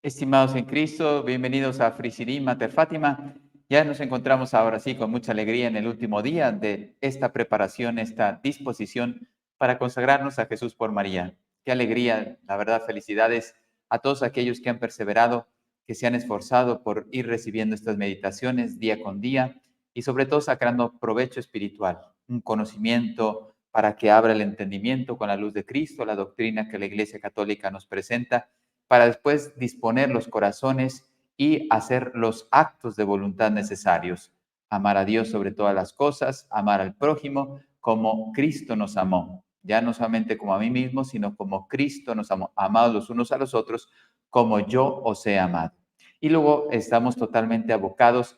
Estimados en Cristo, bienvenidos a Frisirim Mater Fátima. Ya nos encontramos ahora sí con mucha alegría en el último día de esta preparación, esta disposición para consagrarnos a Jesús por María. Qué alegría, la verdad, felicidades a todos aquellos que han perseverado, que se han esforzado por ir recibiendo estas meditaciones día con día y sobre todo sacando provecho espiritual, un conocimiento para que abra el entendimiento con la luz de Cristo, la doctrina que la Iglesia Católica nos presenta, para después disponer los corazones y hacer los actos de voluntad necesarios. Amar a Dios sobre todas las cosas, amar al prójimo como Cristo nos amó. Ya no solamente como a mí mismo, sino como Cristo nos amó, amados los unos a los otros, como yo os he amado. Y luego estamos totalmente abocados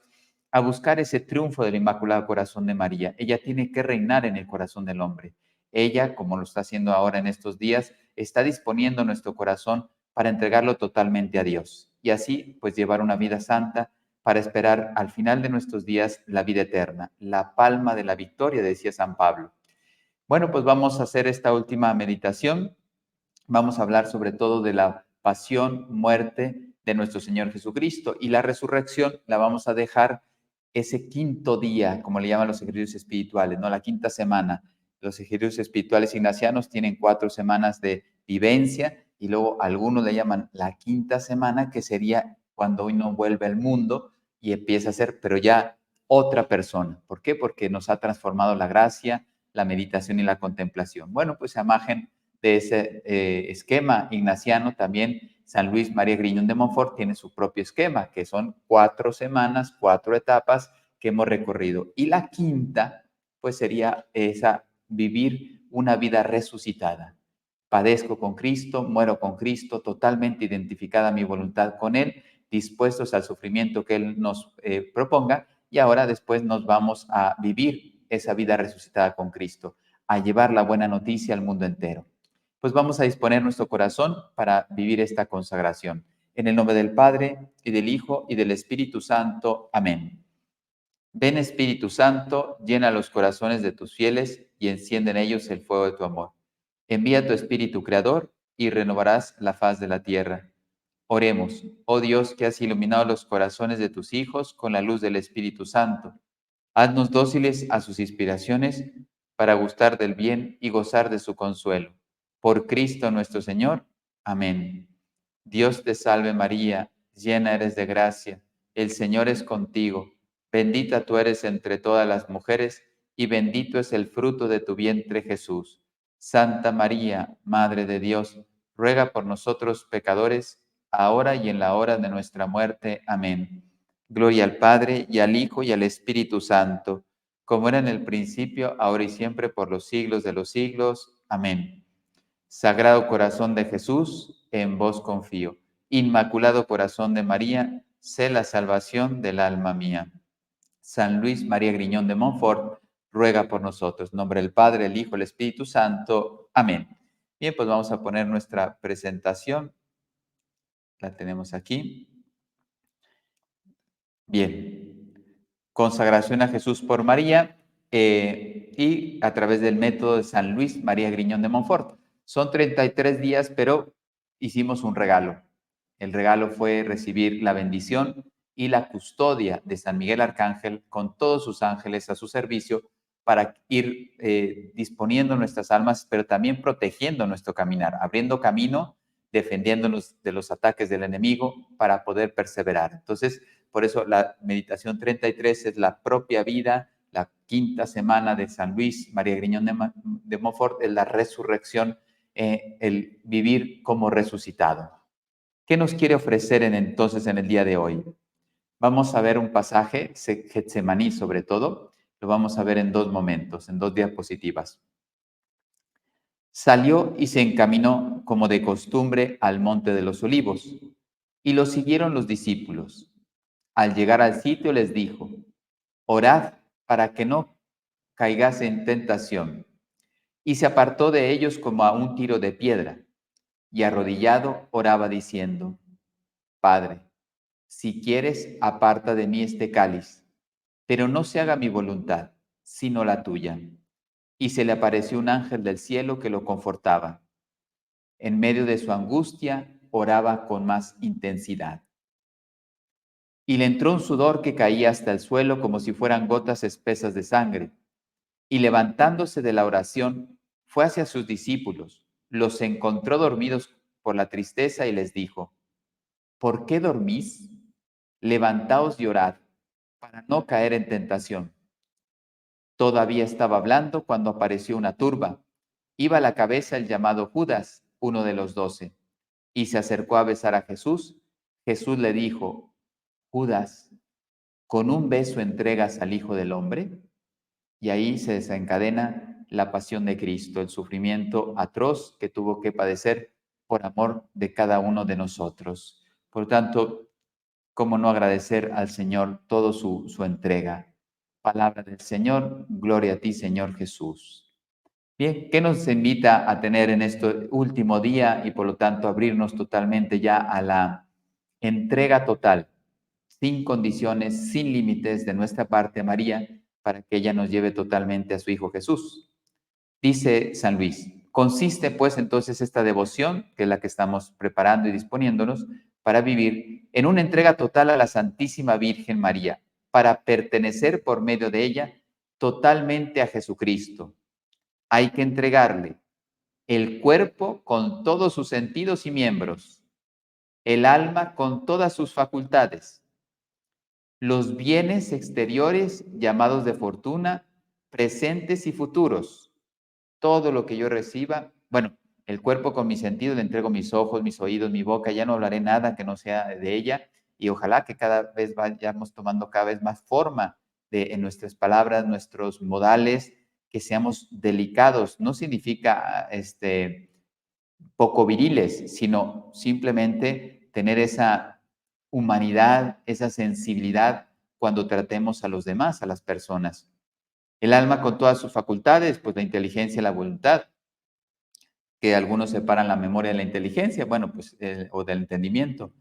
a buscar ese triunfo del Inmaculado Corazón de María. Ella tiene que reinar en el corazón del hombre. Ella, como lo está haciendo ahora en estos días, está disponiendo nuestro corazón para entregarlo totalmente a Dios y así pues llevar una vida santa para esperar al final de nuestros días la vida eterna, la palma de la victoria, decía San Pablo. Bueno, pues vamos a hacer esta última meditación. Vamos a hablar sobre todo de la pasión, muerte de nuestro Señor Jesucristo y la resurrección la vamos a dejar ese quinto día, como le llaman los ejercicios espirituales, ¿no? La quinta semana. Los ejercicios espirituales ignacianos tienen 4 semanas de vivencia y luego algunos le llaman la quinta semana, que sería cuando uno vuelve al mundo y empieza a ser, pero ya otra persona. ¿Por qué? Porque nos ha transformado la gracia, la meditación y la contemplación. Bueno, pues a imagen de ese esquema ignaciano, también San Luis María Griñón de Montfort tiene su propio esquema, que son 4 semanas, 4 etapas que hemos recorrido. Y la quinta, pues sería esa, vivir una vida resucitada. Padezco con Cristo, muero con Cristo, totalmente identificada mi voluntad con Él, dispuestos al sufrimiento que Él nos proponga, y ahora después nos vamos a vivir esa vida resucitada con Cristo, a llevar la buena noticia al mundo entero. Pues vamos a disponer nuestro corazón para vivir esta consagración. En el nombre del Padre, y del Hijo, y del Espíritu Santo. Amén. Ven Espíritu Santo, llena los corazones de tus fieles y enciende en ellos el fuego de tu amor. Envía tu Espíritu Creador y renovarás la faz de la tierra. Oremos, oh Dios, que has iluminado los corazones de tus hijos con la luz del Espíritu Santo. Haznos dóciles a sus inspiraciones para gustar del bien y gozar de su consuelo. Por Cristo nuestro Señor. Amén. Dios te salve María, llena eres de gracia, el Señor es contigo. Bendita tú eres entre todas las mujeres y bendito es el fruto de tu vientre Jesús. Santa María, Madre de Dios, ruega por nosotros pecadores, ahora y en la hora de nuestra muerte. Amén. Gloria al Padre, y al Hijo, y al Espíritu Santo, como era en el principio, ahora y siempre, por los siglos de los siglos. Amén. Sagrado Corazón de Jesús, en vos confío. Inmaculado Corazón de María, sé la salvación del alma mía. San Luis María Griñón de Montfort, ruega por nosotros. En nombre del Padre, el Hijo, el Espíritu Santo. Amén. Bien, pues vamos a poner nuestra presentación. La tenemos aquí. Bien. Consagración a Jesús por María y a través del método de San Luis María Griñón de Montfort. Son 33 días, pero hicimos un regalo. El regalo fue recibir la bendición y la custodia de San Miguel Arcángel con todos sus ángeles a su servicio para ir disponiendo nuestras almas, pero también protegiendo nuestro caminar, abriendo camino, defendiéndonos de los ataques del enemigo para poder perseverar. Entonces, por eso la meditación 33 es la propia vida, la quinta semana de San Luis María Griñón de Montfort, es la resurrección, el vivir como resucitado. ¿Qué nos quiere ofrecer entonces en el día de hoy? Vamos a ver un pasaje, Getsemaní sobre todo, lo vamos a ver en 2 momentos, en 2 diapositivas. Salió y se encaminó como de costumbre al monte de los olivos, y lo siguieron los discípulos. Al llegar al sitio les dijo: orad para que no caigáis en tentación. Y se apartó de ellos como a un tiro de piedra, y arrodillado oraba diciendo: Padre, si quieres, aparta de mí este cáliz, pero no se haga mi voluntad, sino la tuya. Y se le apareció un ángel del cielo que lo confortaba. En medio de su angustia, oraba con más intensidad. Y le entró un sudor que caía hasta el suelo como si fueran gotas espesas de sangre. Y levantándose de la oración, fue hacia sus discípulos, los encontró dormidos por la tristeza y les dijo: ¿por qué dormís? Levantaos y orad, para no caer en tentación. Todavía estaba hablando cuando apareció una turba. Iba a la cabeza el llamado Judas, uno de los 12, y se acercó a besar a Jesús. Jesús le dijo: Judas, ¿con un beso entregas al Hijo del Hombre? Y ahí se desencadena la pasión de Cristo, el sufrimiento atroz que tuvo que padecer por amor de cada uno de nosotros. Por tanto, ¿cómo no agradecer al Señor toda su entrega? Palabra del Señor, gloria a ti, Señor Jesús. Bien, ¿qué nos invita a tener en este último día y por lo tanto abrirnos totalmente ya a la entrega total, sin condiciones, sin límites de nuestra parte a María, para que ella nos lleve totalmente a su Hijo Jesús? Dice San Luis: consiste pues entonces esta devoción, que es la que estamos preparando y disponiéndonos para vivir, en una entrega total a la Santísima Virgen María, para pertenecer por medio de ella totalmente a Jesucristo. Hay que entregarle el cuerpo con todos sus sentidos y miembros, el alma con todas sus facultades, los bienes exteriores llamados de fortuna, presentes y futuros, todo lo que yo reciba. Bueno, el cuerpo con mis sentidos, le entrego mis ojos, mis oídos, mi boca, ya no hablaré nada que no sea de ella, y ojalá que cada vez vayamos tomando cada vez más forma en nuestras palabras, nuestros modales, que seamos delicados. No significa poco viriles, sino simplemente tener esa humanidad, esa sensibilidad cuando tratemos a los demás, a las personas. El alma con todas sus facultades, pues la inteligencia y la voluntad, que algunos separan la memoria de la inteligencia, bueno, pues, o del entendimiento,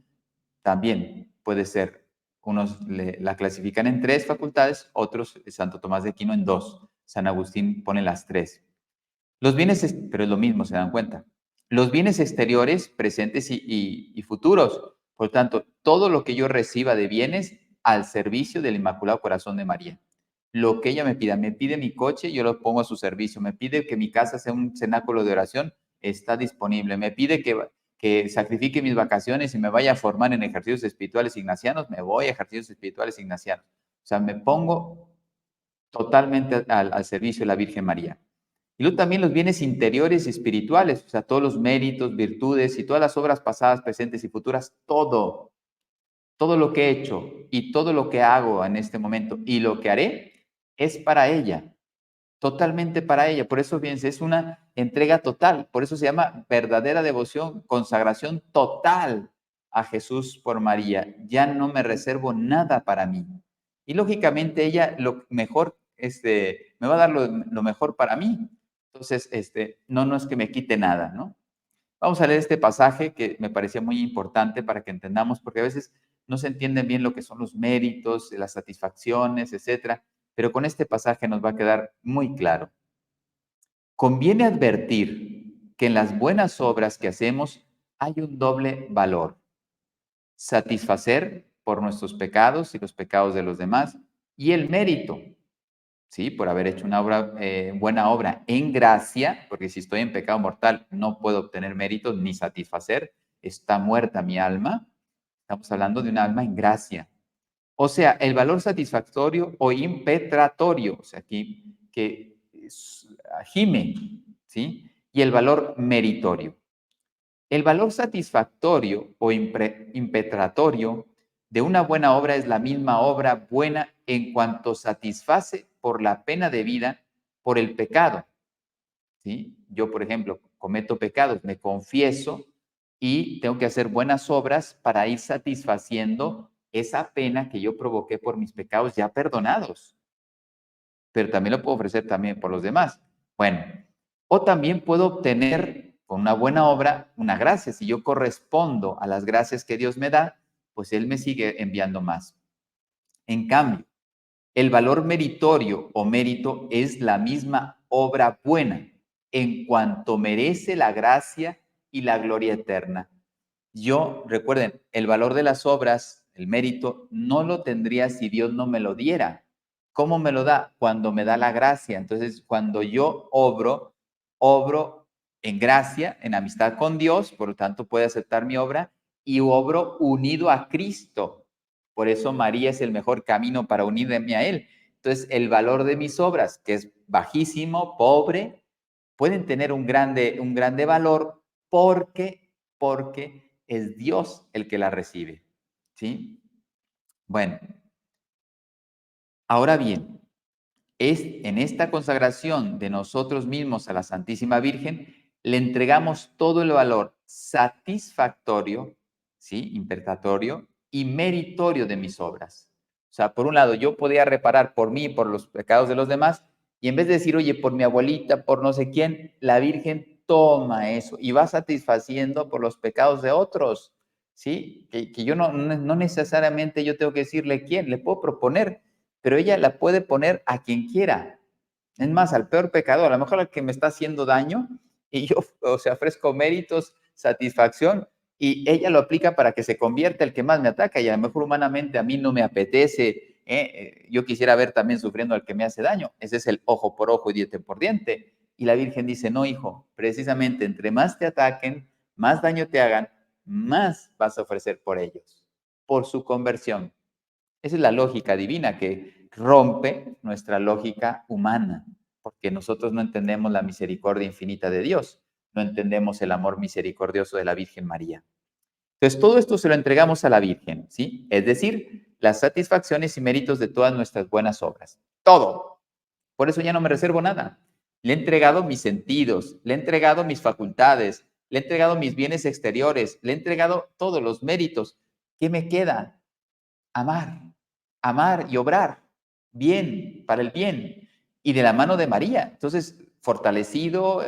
también puede ser. Unos la clasifican en 3 facultades, otros, Santo Tomás de Aquino, en 2. San Agustín pone las 3. Los bienes, pero es lo mismo, se dan cuenta. Los bienes exteriores, presentes y futuros. Por tanto, todo lo que yo reciba de bienes al servicio del Inmaculado Corazón de María. Lo que ella me pide mi coche, yo lo pongo a su servicio. Me pide que mi casa sea un cenáculo de oración, está disponible. Me pide que sacrifique mis vacaciones y me vaya a formar en ejercicios espirituales ignacianos, me voy a ejercicios espirituales ignacianos. O sea, me pongo totalmente al servicio de la Virgen María. Y luego también los bienes interiores y espirituales, o sea, todos los méritos, virtudes y todas las obras pasadas, presentes y futuras, todo lo que he hecho y todo lo que hago en este momento y lo que haré es para ella, totalmente para ella. Por eso, fíjense, es una entrega total. Por eso se llama verdadera devoción, consagración total a Jesús por María. Ya no me reservo nada para mí. Y lógicamente ella lo mejor, me va a dar lo mejor para mí. Entonces, no es que me quite nada, ¿no? Vamos a leer este pasaje que me parecía muy importante para que entendamos, porque a veces no se entienden bien lo que son los méritos, las satisfacciones, etcétera, pero con este pasaje nos va a quedar muy claro. Conviene advertir que en las buenas obras que hacemos hay un doble valor: satisfacer por nuestros pecados y los pecados de los demás, y el mérito, ¿sí? Por haber hecho una buena obra en gracia, porque si estoy en pecado mortal no puedo obtener méritos ni satisfacer, está muerta mi alma. Estamos hablando de un alma en gracia. O sea, el valor satisfactorio o impetratorio, o sea, aquí que gime, ¿sí? Y el valor meritorio. El valor satisfactorio o impetratorio de una buena obra es la misma obra buena en cuanto satisface por la pena debida por el pecado, ¿sí? Yo, por ejemplo, cometo pecados, me confieso y tengo que hacer buenas obras para ir satisfaciendo esa pena que yo provoqué por mis pecados ya perdonados. Pero también lo puedo ofrecer también por los demás. Bueno, o también puedo obtener con una buena obra una gracia. Si yo correspondo a las gracias que Dios me da, pues Él me sigue enviando más. En cambio, el valor meritorio o mérito es la misma obra buena en cuanto merece la gracia y la gloria eterna. Yo, recuerden, el valor de las obras, el mérito, no lo tendría si Dios no me lo diera. ¿Cómo me lo da? Cuando me da la gracia. Entonces, cuando yo obro en gracia, en amistad con Dios, por lo tanto puede aceptar mi obra, y obro unido a Cristo. Por eso María es el mejor camino para unirme a Él. Entonces, el valor de mis obras, que es bajísimo, pobre, pueden tener un grande valor porque es Dios el que la recibe. ¿Sí? Bueno, ahora bien, es en esta consagración de nosotros mismos a la Santísima Virgen, le entregamos todo el valor satisfactorio, ¿sí? Impertatorio y meritorio de mis obras. O sea, por un lado, yo podía reparar por mí, por los pecados de los demás, y en vez de decir, oye, por mi abuelita, por no sé quién, la Virgen toma eso y va satisfaciendo por los pecados de otros, ¿sí? Que yo no necesariamente yo tengo que decirle quién, le puedo proponer, pero ella la puede poner a quien quiera. Es más, al peor pecador, a lo mejor al que me está haciendo daño, y yo, o sea, ofrezco méritos, satisfacción, y ella lo aplica para que se convierta el que más me ataca, y a lo mejor humanamente a mí no me apetece, yo quisiera ver también sufriendo al que me hace daño. Ese es el ojo por ojo y diente por diente. Y la Virgen dice, no, hijo, precisamente entre más te ataquen, más daño te hagan, más vas a ofrecer por ellos, por su conversión. Esa es la lógica divina que rompe nuestra lógica humana, porque nosotros no entendemos la misericordia infinita de Dios, no entendemos el amor misericordioso de la Virgen María. Entonces, todo esto se lo entregamos a la Virgen, ¿sí? Es decir, las satisfacciones y méritos de todas nuestras buenas obras. Todo. Por eso ya no me reservo nada. Le he entregado mis sentidos, le he entregado mis facultades, le he entregado mis bienes exteriores, le he entregado todos los méritos. ¿Qué me queda? Amar, amar y obrar bien, para el bien, y de la mano de María. Entonces, fortalecido,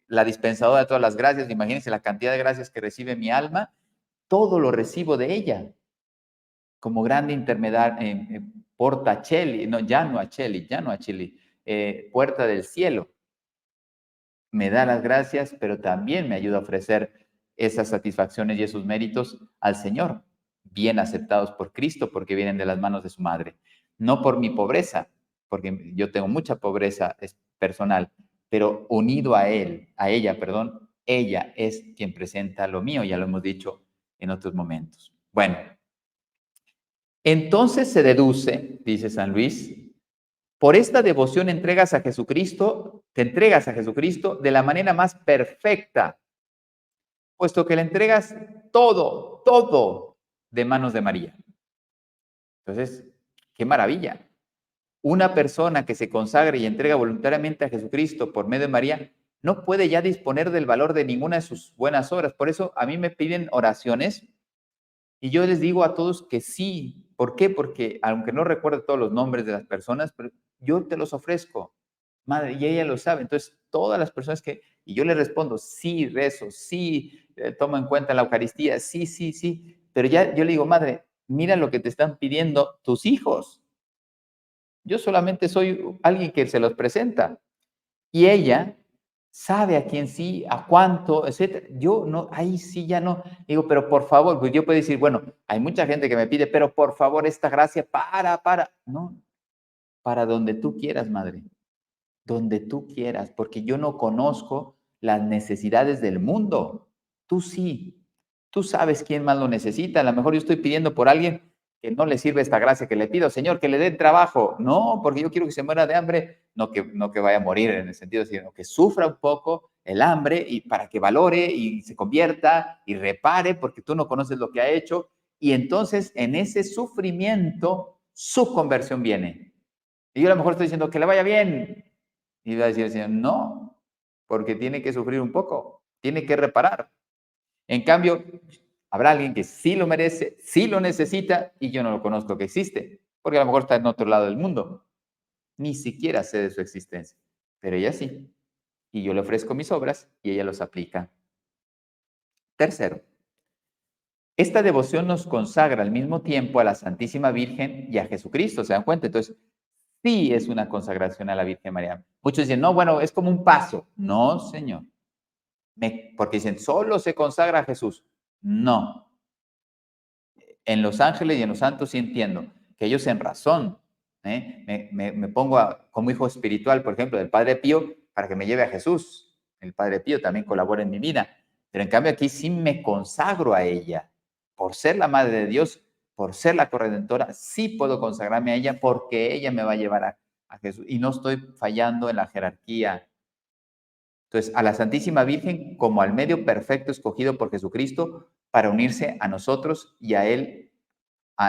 la dispensadora de todas las gracias, imagínense la cantidad de gracias que recibe mi alma, todo lo recibo de ella, como grande intermediario, porta cheli, no, ya no a cheli, puerta del cielo. Me da las gracias, pero también me ayuda a ofrecer esas satisfacciones y esos méritos al Señor, bien aceptados por Cristo porque vienen de las manos de su madre. No por mi pobreza, porque yo tengo mucha pobreza personal, pero unido a él, a ella, perdón, ella es quien presenta lo mío, ya lo hemos dicho en otros momentos. Bueno, entonces se deduce, dice San Luis, por esta devoción entregas a Jesucristo, te entregas a Jesucristo de la manera más perfecta, puesto que le entregas todo, todo de manos de María. Entonces, qué maravilla. Una persona que se consagra y entrega voluntariamente a Jesucristo por medio de María no puede ya disponer del valor de ninguna de sus buenas obras. Por eso a mí me piden oraciones y yo les digo a todos que sí. ¿Por qué? Porque aunque no recuerdo todos los nombres de las personas, pero yo te los ofrezco, madre, y ella lo sabe. Entonces, todas las personas y yo le respondo, sí, rezo, sí, tomo en cuenta la Eucaristía, sí, sí, sí. Pero ya yo le digo, madre, mira lo que te están pidiendo tus hijos. Yo solamente soy alguien que se los presenta. Y ella sabe a quién sí, a cuánto, etcétera. Yo no, ahí sí ya no. Digo, pero por favor, pues yo puedo decir, bueno, hay mucha gente que me pide, pero por favor, esta gracia para. No, para donde tú quieras, madre, donde tú quieras, porque yo no conozco las necesidades del mundo. Tú sí, tú sabes quién más lo necesita. A lo mejor yo estoy pidiendo por alguien que no le sirve esta gracia que le pido, Señor, que le dé trabajo. No, porque yo quiero que se muera de hambre, no que vaya a morir en el sentido, sino que sufra un poco el hambre y para que valore y se convierta y repare, porque tú no conoces lo que ha hecho. Y entonces en ese sufrimiento su conversión viene. Y yo a lo mejor estoy diciendo que le vaya bien. Y va a decir el Señor, no, porque tiene que sufrir un poco, tiene que reparar. En cambio, habrá alguien que sí lo merece, sí lo necesita y yo no lo conozco que existe, porque a lo mejor está en otro lado del mundo. Ni siquiera sé de su existencia, pero ella sí. Y yo le ofrezco mis obras y ella los aplica. Tercero, esta devoción nos consagra al mismo tiempo a la Santísima Virgen y a Jesucristo, ¿se dan cuenta? Entonces, sí es una consagración a la Virgen María. Muchos dicen, no, bueno, es como un paso. No, Señor. Porque dicen, solo se consagra a Jesús. No. En los ángeles y en los santos sí entiendo que ellos en razón, me pongo como hijo espiritual, por ejemplo, del Padre Pío, para que me lleve a Jesús. El Padre Pío también colabora en mi vida. Pero en cambio aquí sí me consagro a ella. Por ser la Madre de Dios, por ser la corredentora, sí puedo consagrarme a ella porque ella me va a llevar a Jesús. Y no estoy fallando en la jerarquía. Entonces, a la Santísima Virgen como al medio perfecto escogido por Jesucristo para unirse a nosotros y a Él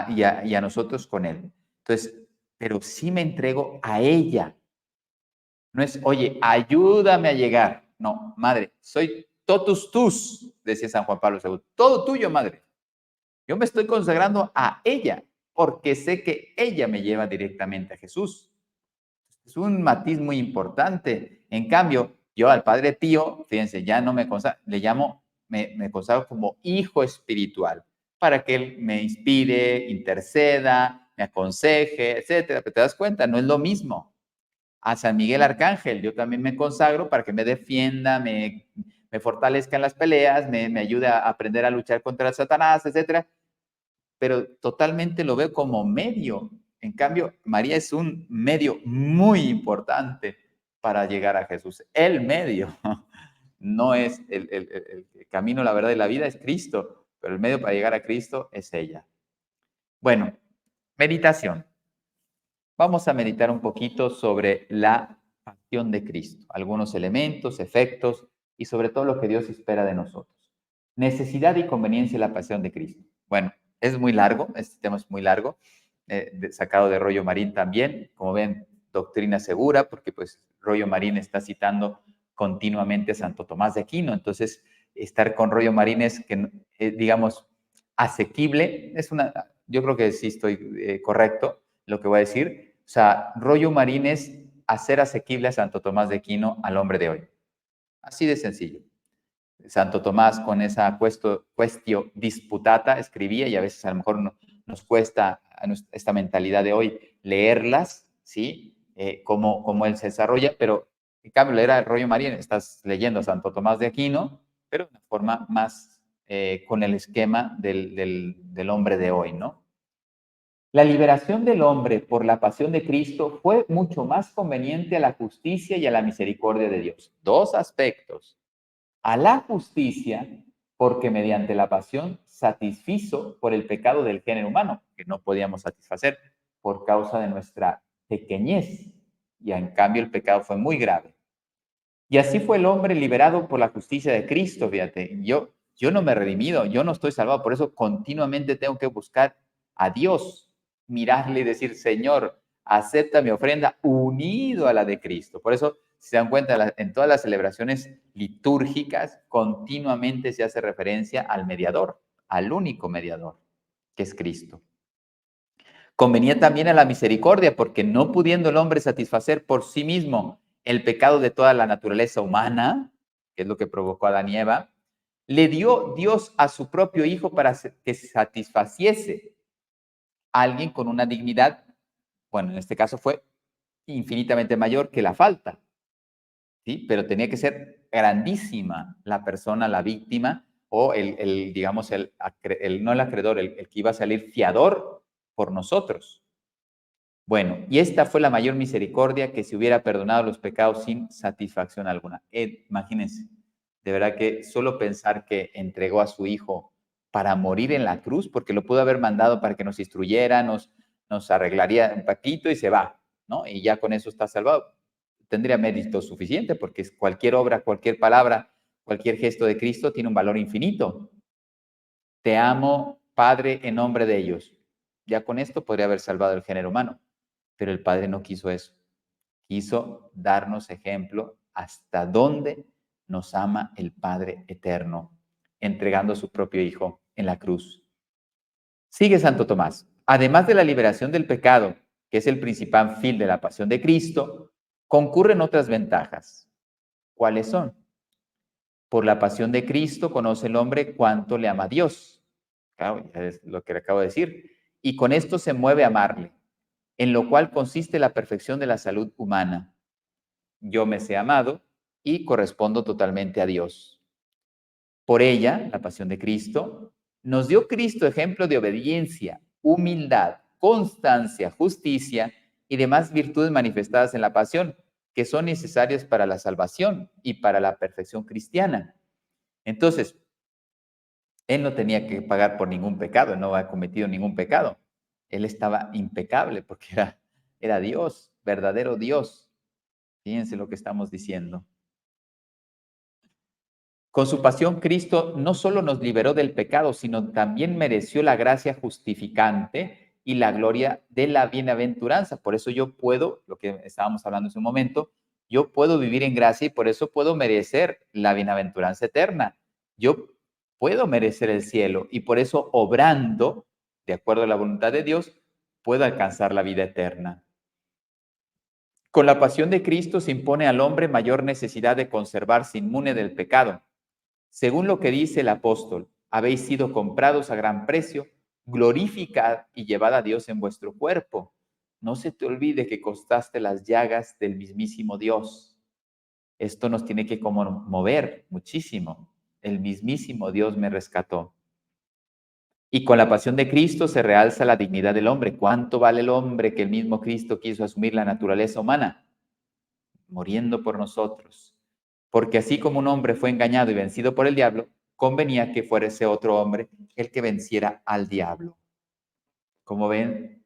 y a nosotros con Él. Entonces, pero sí me entrego a ella. No es, oye, ayúdame a llegar. No, madre, soy totus tus, decía San Juan Pablo II. Todo tuyo, madre. Yo me estoy consagrando a ella porque sé que ella me lleva directamente a Jesús. Es un matiz muy importante. En cambio, yo al Padre Pío, fíjense, ya no me consagro, le llamo, me consagro como hijo espiritual, para que él me inspire, interceda, me aconseje, etcétera. Pero te das cuenta, no es lo mismo. A San Miguel Arcángel, yo también me consagro para que me defienda, me fortalezca en las peleas, me ayude a aprender a luchar contra Satanás, etcétera. Pero totalmente lo veo como medio. En cambio, María es un medio muy importante para llegar a Jesús. El medio no es el camino, la verdad y la vida es Cristo, pero el medio para llegar a Cristo es ella. Bueno, meditación. Vamos a meditar un poquito sobre la pasión de Cristo, algunos elementos, efectos y sobre todo lo que Dios espera de nosotros. Necesidad y conveniencia de la pasión de Cristo. Bueno, es muy largo, este tema es muy largo, sacado de Rollo Marín también, como ven, doctrina segura, porque pues Rollo Marín está citando continuamente a Santo Tomás de Aquino, entonces estar con Rollo Marín es que, digamos, asequible, yo creo que sí estoy correcto lo que voy a decir, o sea, Rollo Marín es hacer asequible a Santo Tomás de Aquino al hombre de hoy, así de sencillo. Santo Tomás con esa questio disputata escribía y a veces a lo mejor nos cuesta esta mentalidad de hoy leerlas, ¿sí? Cómo él se desarrolla, pero en cambio leer a Rollo Marín, estás leyendo a Santo Tomás de Aquino, pero de una forma más con el esquema del hombre de hoy, ¿no? La liberación del hombre por la pasión de Cristo fue mucho más conveniente a la justicia y a la misericordia de Dios. Dos aspectos a la justicia, porque mediante la pasión satisfizo por el pecado del género humano, que no podíamos satisfacer por causa de nuestra pequeñez, y en cambio el pecado fue muy grave. Y así fue el hombre liberado por la justicia de Cristo, fíjate, yo no me he redimido, yo no estoy salvado, por eso continuamente tengo que buscar a Dios, mirarle y decir, Señor, acepta mi ofrenda unido a la de Cristo. Por eso, si se dan cuenta, en todas las celebraciones litúrgicas continuamente se hace referencia al mediador, al único mediador, que es Cristo. Convenía también a la misericordia, porque no pudiendo el hombre satisfacer por sí mismo el pecado de toda la naturaleza humana, que es lo que provocó a Adán y Eva, le dio Dios a su propio Hijo para que satisfaciese a alguien con una dignidad, bueno, en este caso fue infinitamente mayor que la falta, ¿sí? Pero tenía que ser grandísima la persona, la víctima, o digamos, no el acreedor, el que iba a salir fiador por nosotros. Bueno, y esta fue la mayor misericordia que se hubiera perdonado los pecados sin satisfacción alguna. Imagínense, de verdad que solo pensar que entregó a su hijo para morir en la cruz, porque lo pudo haber mandado para que nos instruyera, nos arreglaría un poquito y se va, ¿no? Y ya con eso está salvado. Tendría mérito suficiente, porque cualquier obra, cualquier palabra, cualquier gesto de Cristo tiene un valor infinito. Te amo, Padre, en nombre de ellos. Ya con esto podría haber salvado el género humano, pero el Padre no quiso eso. Quiso darnos ejemplo hasta dónde nos ama el Padre eterno, entregando a su propio Hijo en la cruz. Sigue Santo Tomás. Además de la liberación del pecado, que es el principal fin de la pasión de Cristo, concurren otras ventajas. ¿Cuáles son? Por la pasión de Cristo conoce el hombre cuánto le ama a Dios. Claro, ya es lo que le acabo de decir. Y con esto se mueve a amarle, en lo cual consiste la perfección de la salud humana. Yo me sé amado y correspondo totalmente a Dios. Por ella, la pasión de Cristo, nos dio Cristo ejemplo de obediencia, humildad, constancia, justicia y demás virtudes manifestadas en la pasión, que son necesarias para la salvación y para la perfección cristiana. Entonces, él no tenía que pagar por ningún pecado, él no había cometido ningún pecado. Él estaba impecable porque era Dios, verdadero Dios. Fíjense lo que estamos diciendo. Con su pasión, Cristo no solo nos liberó del pecado, sino también mereció la gracia justificante y la gloria de la bienaventuranza. Por eso yo puedo, lo que estábamos hablando hace un momento, yo puedo vivir en gracia y por eso puedo merecer la bienaventuranza eterna. Yo puedo merecer el cielo y por eso obrando, de acuerdo a la voluntad de Dios, puedo alcanzar la vida eterna. Con la pasión de Cristo se impone al hombre mayor necesidad de conservarse inmune del pecado. Según lo que dice el apóstol, habéis sido comprados a gran precio, glorificad y llevad a Dios en vuestro cuerpo. No se te olvide que costaste las llagas del mismísimo Dios. Esto nos tiene que conmover muchísimo. El mismísimo Dios me rescató. Y con la pasión de Cristo se realza la dignidad del hombre. ¿Cuánto vale el hombre que el mismo Cristo quiso asumir la naturaleza humana? Muriendo por nosotros. Porque así como un hombre fue engañado y vencido por el diablo, convenía que fuera ese otro hombre el que venciera al diablo. Como ven,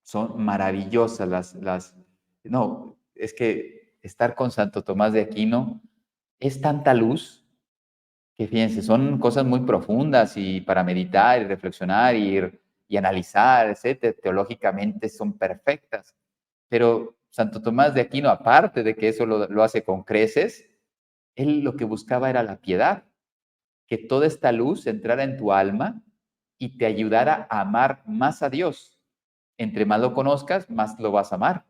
son maravillosas No, es que estar con Santo Tomás de Aquino es tanta luz que fíjense, son cosas muy profundas y para meditar y reflexionar y analizar, etcétera. Teológicamente son perfectas. Pero Santo Tomás de Aquino, aparte de que eso lo hace con creces, él lo que buscaba era la piedad, que toda esta luz entrara en tu alma y te ayudara a amar más a Dios. Entre más lo conozcas, más lo vas a amar,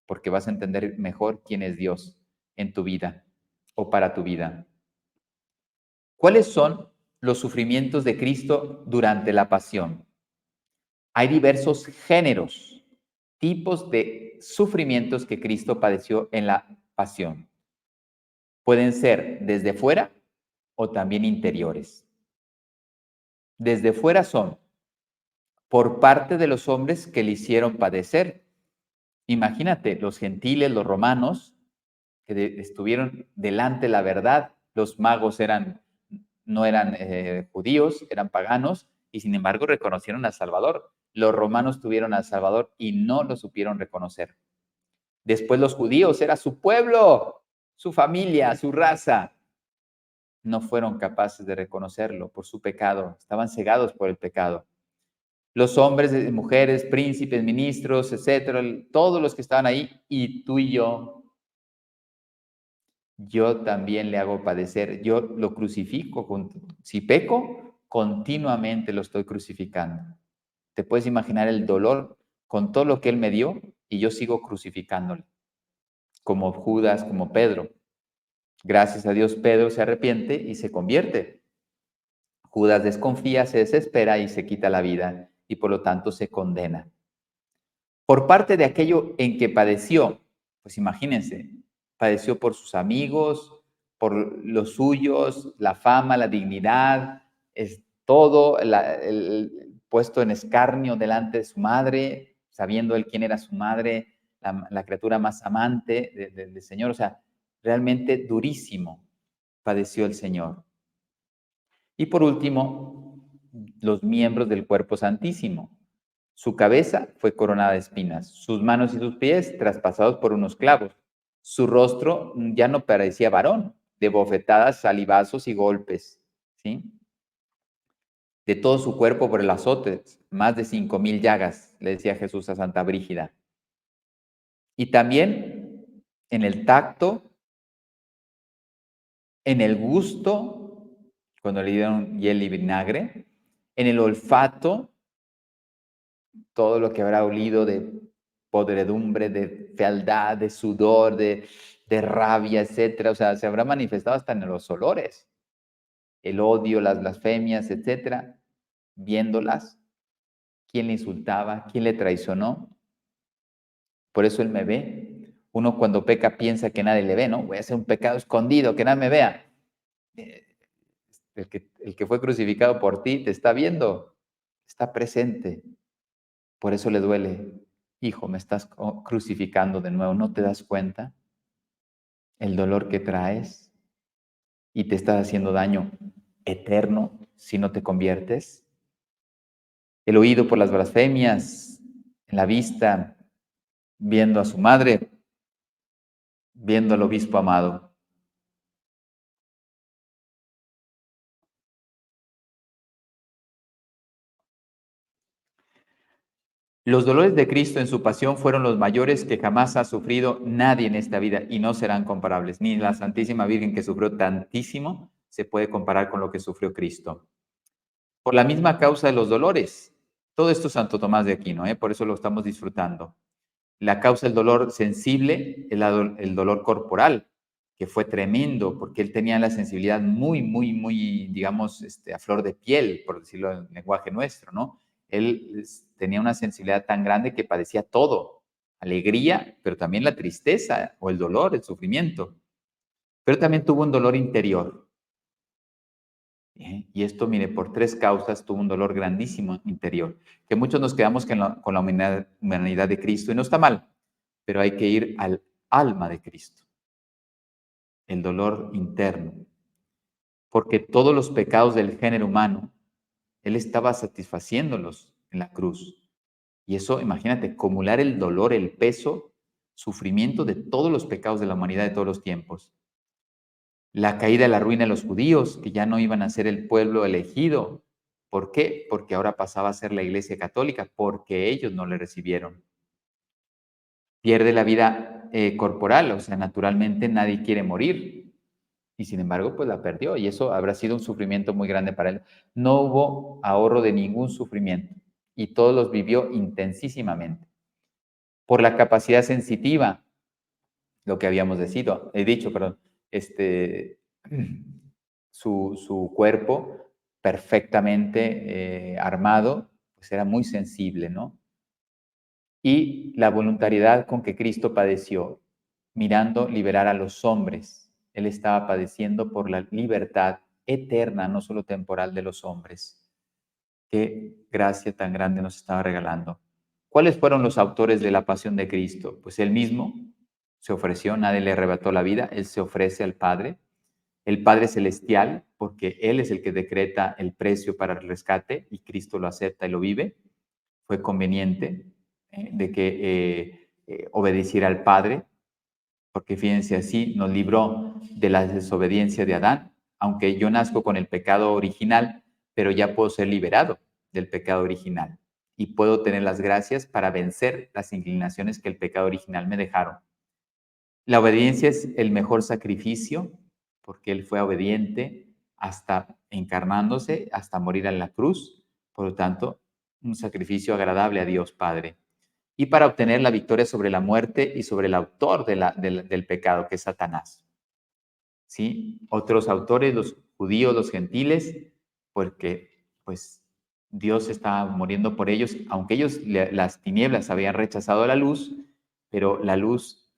porque vas a entender mejor quién es Dios en tu vida o para tu vida. ¿Cuáles son los sufrimientos de Cristo durante la pasión? Hay diversos géneros, tipos de sufrimientos que Cristo padeció en la pasión. Pueden ser desde fuera o también interiores. Desde fuera son por parte de los hombres que le hicieron padecer. Imagínate, los gentiles, los romanos, que estuvieron delante de la verdad, los magos no eran judíos, eran paganos, y sin embargo reconocieron al Salvador. Los romanos tuvieron al Salvador y no lo supieron reconocer. Después los judíos, era su pueblo, su familia, su raza. No fueron capaces de reconocerlo por su pecado, estaban cegados por el pecado. Los hombres, mujeres, príncipes, ministros, etcétera, todos los que estaban ahí, y tú y yo también le hago padecer, yo lo crucifico, si peco, continuamente lo estoy crucificando. Te puedes imaginar el dolor con todo lo que él me dio y yo sigo crucificándole, como Judas, como Pedro. Gracias a Dios, Pedro se arrepiente y se convierte. Judas desconfía, se desespera y se quita la vida y por lo tanto se condena. Por parte de aquello en que padeció, pues imagínense, padeció por sus amigos, por los suyos, la fama, la dignidad, es todo el puesto en escarnio delante de su madre, sabiendo él quién era su madre, la criatura más amante del Señor, o sea, realmente durísimo padeció el Señor. Y por último, los miembros del cuerpo santísimo. Su cabeza fue coronada de espinas, sus manos y sus pies traspasados por unos clavos. Su rostro ya no parecía varón, de bofetadas, salivazos y golpes, ¿sí? De todo su cuerpo por el azote, más de 5,000 llagas, le decía Jesús a Santa Brígida. Y también en el tacto, en el gusto, cuando le dieron hiel y vinagre, en el olfato, todo lo que habrá olido de podredumbre, de fealdad, de sudor, de rabia, etcétera. O sea, se habrá manifestado hasta en los olores. El odio, las blasfemias, etcétera. Viéndolas, quién le insultaba, quién le traicionó. Por eso él me ve. Uno cuando peca piensa que nadie le ve, ¿no? Voy a hacer un pecado escondido, que nadie me vea. El que fue crucificado por ti te está viendo, está presente. Por eso le duele. Hijo, me estás crucificando de nuevo, ¿no te das cuenta? El dolor que traes y te estás haciendo daño eterno si no te conviertes. El oído por las blasfemias, en la vista, viendo a su madre, viendo al obispo amado. Los dolores de Cristo en su pasión fueron los mayores que jamás ha sufrido nadie en esta vida y no serán comparables. Ni la Santísima Virgen, que sufrió tantísimo, se puede comparar con lo que sufrió Cristo. Por la misma causa de los dolores. Todo esto es Santo Tomás de Aquino, por eso lo estamos disfrutando. La causa del dolor sensible es el dolor corporal, que fue tremendo, porque él tenía la sensibilidad muy, muy, muy, digamos, a flor de piel, por decirlo en lenguaje nuestro, ¿no? Él tenía una sensibilidad tan grande que padecía todo, alegría, pero también la tristeza o el dolor, el sufrimiento. Pero también tuvo un dolor interior. Y esto, mire, por 3 causas tuvo un dolor grandísimo interior, que muchos nos quedamos con la humanidad de Cristo, y no está mal, pero hay que ir al alma de Cristo, el dolor interno, porque todos los pecados del género humano, Él estaba satisfaciéndolos en la cruz. Y eso, imagínate, acumular el dolor, el peso, sufrimiento de todos los pecados de la humanidad de todos los tiempos. La caída y la ruina de los judíos, que ya no iban a ser el pueblo elegido. ¿Por qué? Porque ahora pasaba a ser la Iglesia Católica, porque ellos no le recibieron. Pierde la vida corporal, o sea, naturalmente nadie quiere morir. Y sin embargo, pues la perdió y eso habrá sido un sufrimiento muy grande para él. No hubo ahorro de ningún sufrimiento y todos los vivió intensísimamente. Por la capacidad sensitiva, lo que habíamos dicho, perdón, su cuerpo perfectamente armado, pues era muy sensible, ¿no? Y la voluntariedad con que Cristo padeció, mirando liberar a los hombres. Él estaba padeciendo por la libertad eterna, no solo temporal, de los hombres. Qué gracia tan grande nos estaba regalando. ¿Cuáles fueron los autores de la pasión de Cristo? Pues él mismo se ofreció, nadie le arrebató la vida, él se ofrece al Padre, el Padre Celestial, porque él es el que decreta el precio para el rescate y Cristo lo acepta y lo vive. Fue conveniente de que obedeciera al Padre, porque fíjense así, nos libró de la desobediencia de Adán, aunque yo nazco con el pecado original, pero ya puedo ser liberado del pecado original y puedo tener las gracias para vencer las inclinaciones que el pecado original me dejaron. La obediencia es el mejor sacrificio, porque Él fue obediente hasta encarnándose, hasta morir en la cruz, por lo tanto, un sacrificio agradable a Dios Padre. Y para obtener la victoria sobre la muerte y sobre el autor del pecado, que es Satanás. ¿Sí? Otros autores, los judíos, los gentiles, porque pues Dios estaba muriendo por ellos, aunque ellos, las tinieblas, habían rechazado la luz, pero la luz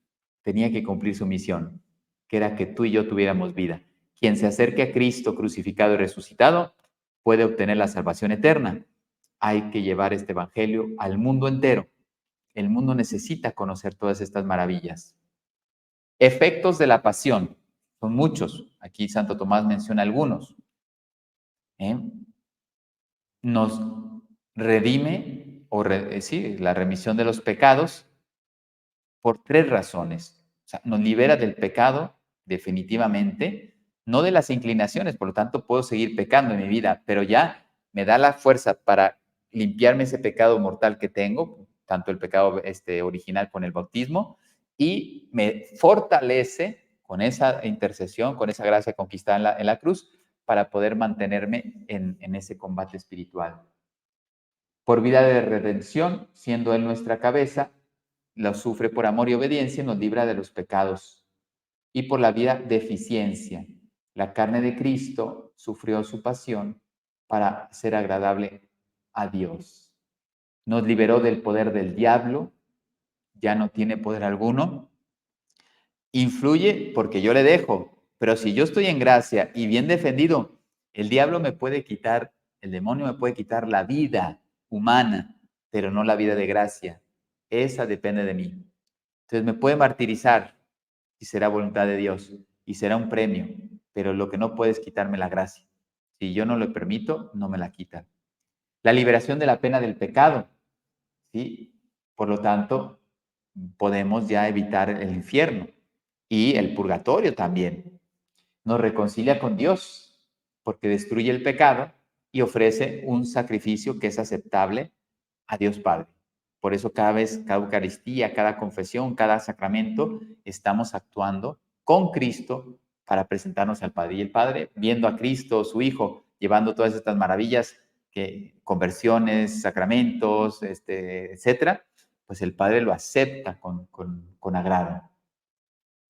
tenía que cumplir su misión, que era que tú y yo tuviéramos vida. Quien se acerque a Cristo crucificado y resucitado puede obtener la salvación eterna. Hay que llevar este evangelio al mundo entero. El mundo necesita conocer todas estas maravillas. Efectos de la pasión. Son muchos. Aquí Santo Tomás menciona algunos. Nos redime, sí, la remisión de los pecados, por 3 razones. O sea, nos libera del pecado, definitivamente, no de las inclinaciones, por lo tanto puedo seguir pecando en mi vida, pero ya me da la fuerza para limpiarme ese pecado mortal que tengo, tanto el pecado original con el bautismo, y me fortalece con esa intercesión, con esa gracia conquistada en la cruz, para poder mantenerme en ese combate espiritual. Por vida de redención, siendo Él nuestra cabeza, lo sufre por amor y obediencia y nos libra de los pecados. Y por la vida de eficiencia, la carne de Cristo sufrió su pasión para ser agradable a Dios. Nos liberó del poder del diablo, ya no tiene poder alguno. Influye porque yo le dejo, pero si yo estoy en gracia y bien defendido, El diablo me puede quitar, el demonio me puede quitar la vida humana, pero no la vida de gracia. Esa depende de mí. Entonces me puede martirizar y será voluntad de Dios y será un premio, pero lo que no puede es quitarme la gracia. Si yo no lo permito, no me la quita. La liberación de la pena del pecado, ¿sí? Por lo tanto, podemos ya evitar el infierno y el purgatorio también. Nos reconcilia con Dios porque destruye el pecado y ofrece un sacrificio que es aceptable a Dios Padre. Por eso cada vez, cada Eucaristía, cada confesión, cada sacramento, estamos actuando con Cristo para presentarnos al Padre. Y el Padre, viendo a Cristo, su Hijo, llevando todas estas maravillas, conversiones, sacramentos, etcétera, pues el Padre lo acepta con agrado.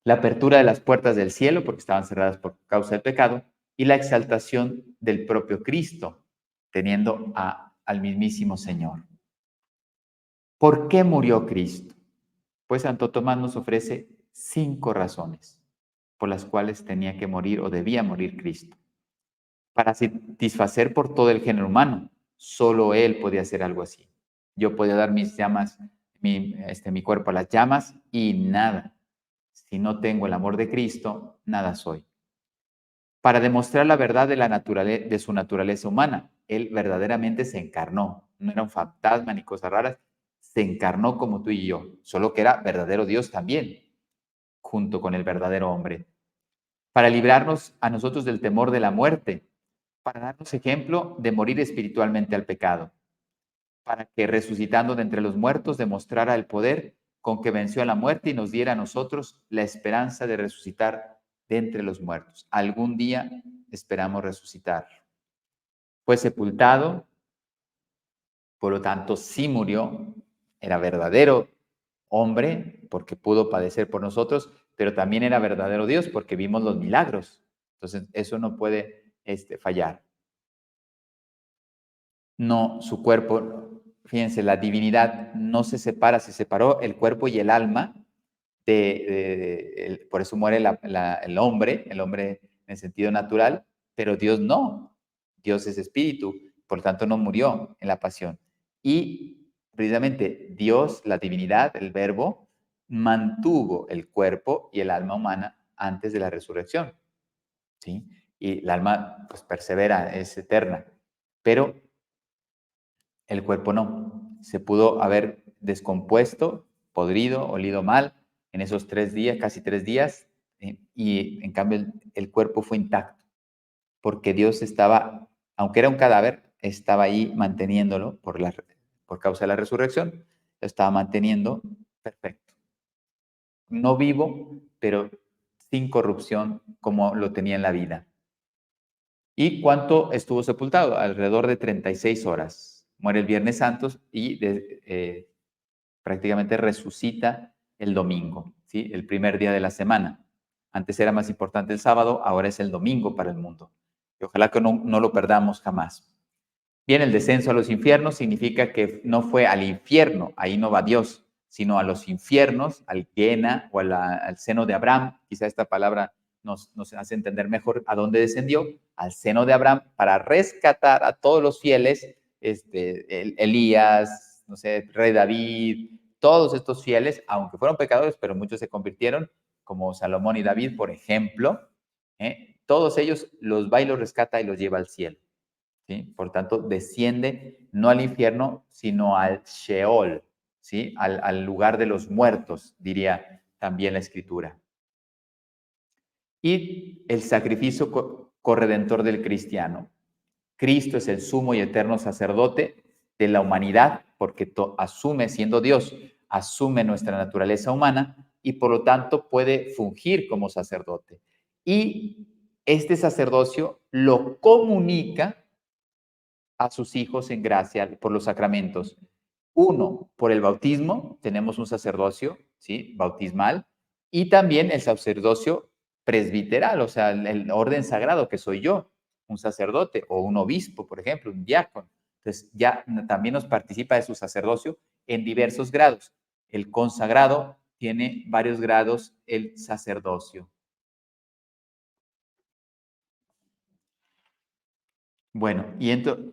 La apertura de las puertas del cielo, porque estaban cerradas por causa del pecado, y la exaltación del propio Cristo, teniendo al mismísimo Señor. ¿Por qué murió Cristo? Pues Santo Tomás nos ofrece 5 razones por las cuales tenía que morir o debía morir Cristo. Para satisfacer por todo el género humano, solo Él podía hacer algo así. Yo podía dar mis llamas, mi cuerpo a las llamas y nada. Si no tengo el amor de Cristo, nada soy. Para demostrar la verdad de su naturaleza humana, Él verdaderamente se encarnó. No era un fantasma ni cosas raras. Se encarnó como tú y yo, solo que era verdadero Dios también, junto con el verdadero hombre. Para librarnos a nosotros del temor de la muerte, para darnos ejemplo de morir espiritualmente al pecado, para que resucitando de entre los muertos demostrara el poder con que venció a la muerte y nos diera a nosotros la esperanza de resucitar de entre los muertos. Algún día esperamos resucitar. Fue sepultado, por lo tanto sí murió, era verdadero hombre porque pudo padecer por nosotros, pero también era verdadero Dios porque vimos los milagros. Entonces eso no puede fallar. No, su cuerpo, fíjense, la divinidad no se separa, se separó el cuerpo y el alma, por eso muere el hombre en el sentido natural, pero Dios no, Dios es espíritu, por lo tanto no murió en la pasión. Y precisamente Dios, la divinidad, el verbo, mantuvo el cuerpo y el alma humana antes de la resurrección, ¿sí? Y el alma pues persevera, es eterna, pero el cuerpo no. Se pudo haber descompuesto, podrido, olido mal en esos 3 días, casi 3 días, y en cambio el cuerpo fue intacto, porque Dios estaba, aunque era un cadáver, estaba ahí manteniéndolo por causa de la resurrección, lo estaba manteniendo perfecto. No vivo, pero sin corrupción como lo tenía en la vida. ¿Y cuánto estuvo sepultado? Alrededor de 36 horas. Muere el Viernes Santo y prácticamente resucita el domingo, ¿sí? El primer día de la semana. Antes era más importante el sábado, ahora es el domingo para el mundo. Y ojalá que no lo perdamos jamás. Bien, el descenso a los infiernos significa que no fue al infierno, ahí no va Dios, sino a los infiernos, al Gehenna o al seno de Abraham. Quizá esta palabra nos hace entender mejor a dónde descendió, al seno de Abraham, para rescatar a todos los fieles, Elías, no sé, rey David, todos estos fieles, aunque fueron pecadores, pero muchos se convirtieron, como Salomón y David, por ejemplo, todos ellos los va y los rescata y los lleva al cielo. ¿Sí? Por tanto, desciende no al infierno, sino al Sheol, ¿sí? Al lugar de los muertos, diría también la Escritura. Y el sacrificio corredentor del cristiano. Cristo es el sumo y eterno sacerdote de la humanidad, porque asume, siendo Dios, asume nuestra naturaleza humana y por lo tanto puede fungir como sacerdote. Y este sacerdocio lo comunica a sus hijos en gracia por los sacramentos. Uno, por el bautismo, tenemos un sacerdocio, ¿sí? Bautismal, y también el sacerdocio presbiteral, o sea, el orden sagrado que soy yo, un sacerdote o un obispo, por ejemplo, un diácono. Entonces, ya también nos participa de su sacerdocio en diversos grados. El consagrado tiene varios grados el sacerdocio. Bueno, y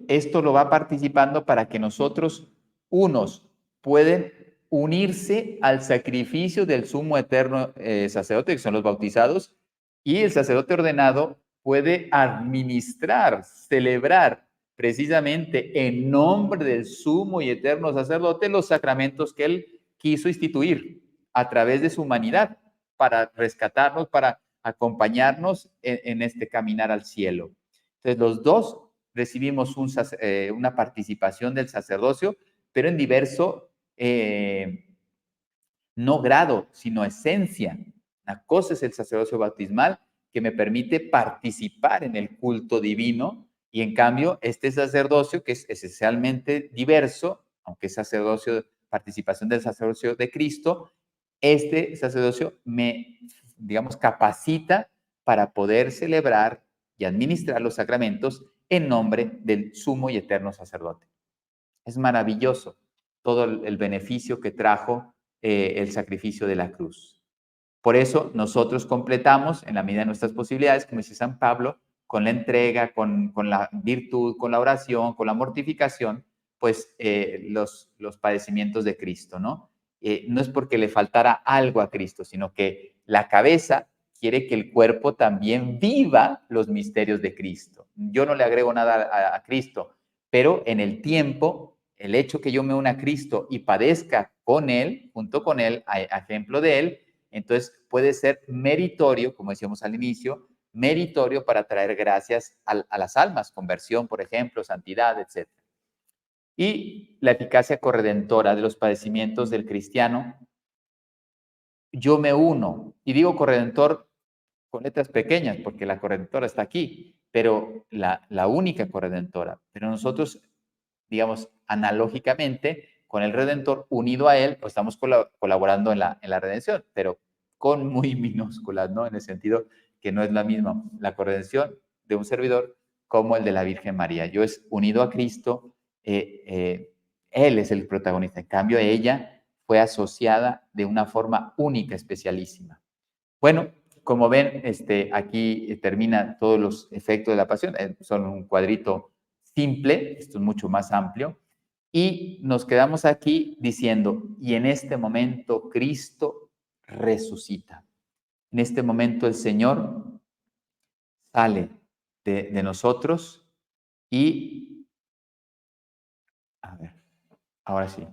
esto lo va participando para que nosotros, unos, pueden unirse al sacrificio del sumo eterno sacerdote, que son los bautizados, y el sacerdote ordenado puede administrar, celebrar precisamente en nombre del sumo y eterno sacerdote los sacramentos que él quiso instituir a través de su humanidad para rescatarnos, para acompañarnos en este caminar al cielo. Entonces, los dos recibimos una participación del sacerdocio, pero en diverso, no grado, sino esencia. Una cosa es el sacerdocio bautismal, que me permite participar en el culto divino, y en cambio, este sacerdocio, que es esencialmente diverso, aunque es sacerdocio, participación del sacerdocio de Cristo, este sacerdocio me, digamos, capacita para poder celebrar y administrar los sacramentos en nombre del sumo y eterno sacerdote. Es maravilloso todo el beneficio que trajo el sacrificio de la cruz. Por eso nosotros completamos, en la medida de nuestras posibilidades, como dice San Pablo, con la entrega, con la virtud, con la oración, con la mortificación, pues los padecimientos de Cristo, ¿no? No es porque le faltara algo a Cristo, sino que la cabeza quiere que el cuerpo también viva los misterios de Cristo. Yo no le agrego nada a Cristo, pero en el tiempo, el hecho que yo me una a Cristo y padezca con Él, junto con Él, a ejemplo de Él, entonces puede ser meritorio, como decíamos al inicio, meritorio para traer gracias a las almas, conversión, por ejemplo, santidad, etc. Y la eficacia corredentora de los padecimientos del cristiano, yo me uno, y digo corredentor con letras pequeñas, porque la corredentora está aquí, pero la única corredentora. Pero nosotros, digamos, analógicamente, con el Redentor unido a Él, pues estamos colaborando en la redención, pero con muy minúsculas, ¿no? En el sentido que no es la misma la corredención de un servidor como el de la Virgen María. Yo es unido a Cristo, Él es el protagonista. En cambio, ella fue asociada de una forma única, especialísima. Bueno, como ven, aquí termina todos los efectos de la pasión. Son un cuadrito simple, esto es mucho más amplio. Y nos quedamos aquí diciendo, y en este momento Cristo resucita. En este momento el Señor sale de nosotros y, a ver, ahora sí,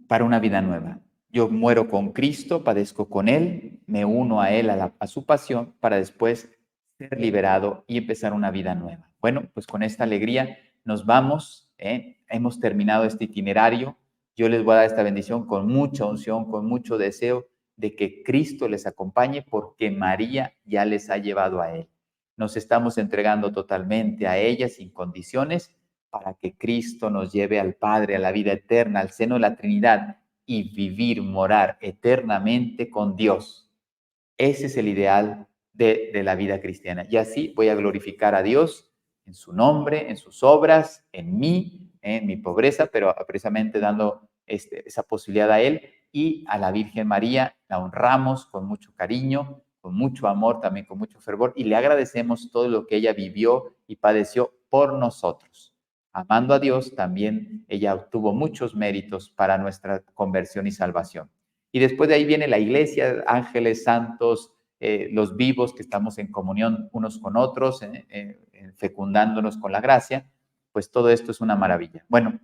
para una vida nueva. Yo muero con Cristo, padezco con Él, me uno a Él, a su pasión, para después ser liberado y empezar una vida nueva. Bueno, pues con esta alegría nos vamos. Hemos terminado este itinerario. Yo les voy a dar esta bendición con mucha unción, con mucho deseo de que Cristo les acompañe, porque María ya les ha llevado a Él. Nos estamos entregando totalmente a ella sin condiciones, para que Cristo nos lleve al Padre, a la vida eterna, al seno de la Trinidad, y vivir, morar eternamente con Dios. Ese es el ideal de la vida cristiana. Y así voy a glorificar a Dios en su nombre, en sus obras, en mí, en mi pobreza, pero precisamente dando esa posibilidad a Él, y a la Virgen María. La honramos con mucho cariño, con mucho amor, también con mucho fervor, y le agradecemos todo lo que ella vivió y padeció por nosotros. Amando a Dios, también ella obtuvo muchos méritos para nuestra conversión y salvación. Y después de ahí viene la iglesia, ángeles, santos, los vivos que estamos en comunión unos con otros, fecundándonos con la gracia. Pues todo esto es una maravilla. Bueno,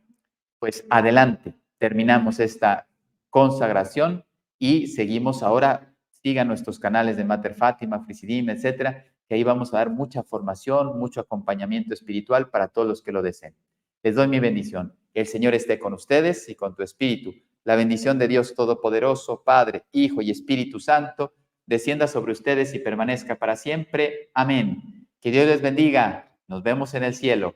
pues adelante, terminamos esta consagración y seguimos ahora. Sigan nuestros canales de Mater Fátima, Frisidim, etcétera, que ahí vamos a dar mucha formación, mucho acompañamiento espiritual para todos los que lo deseen. Les doy mi bendición. Que el Señor esté con ustedes y con tu espíritu. La bendición de Dios Todopoderoso, Padre, Hijo y Espíritu Santo, descienda sobre ustedes y permanezca para siempre. Amén. Que Dios les bendiga. Nos vemos en el cielo.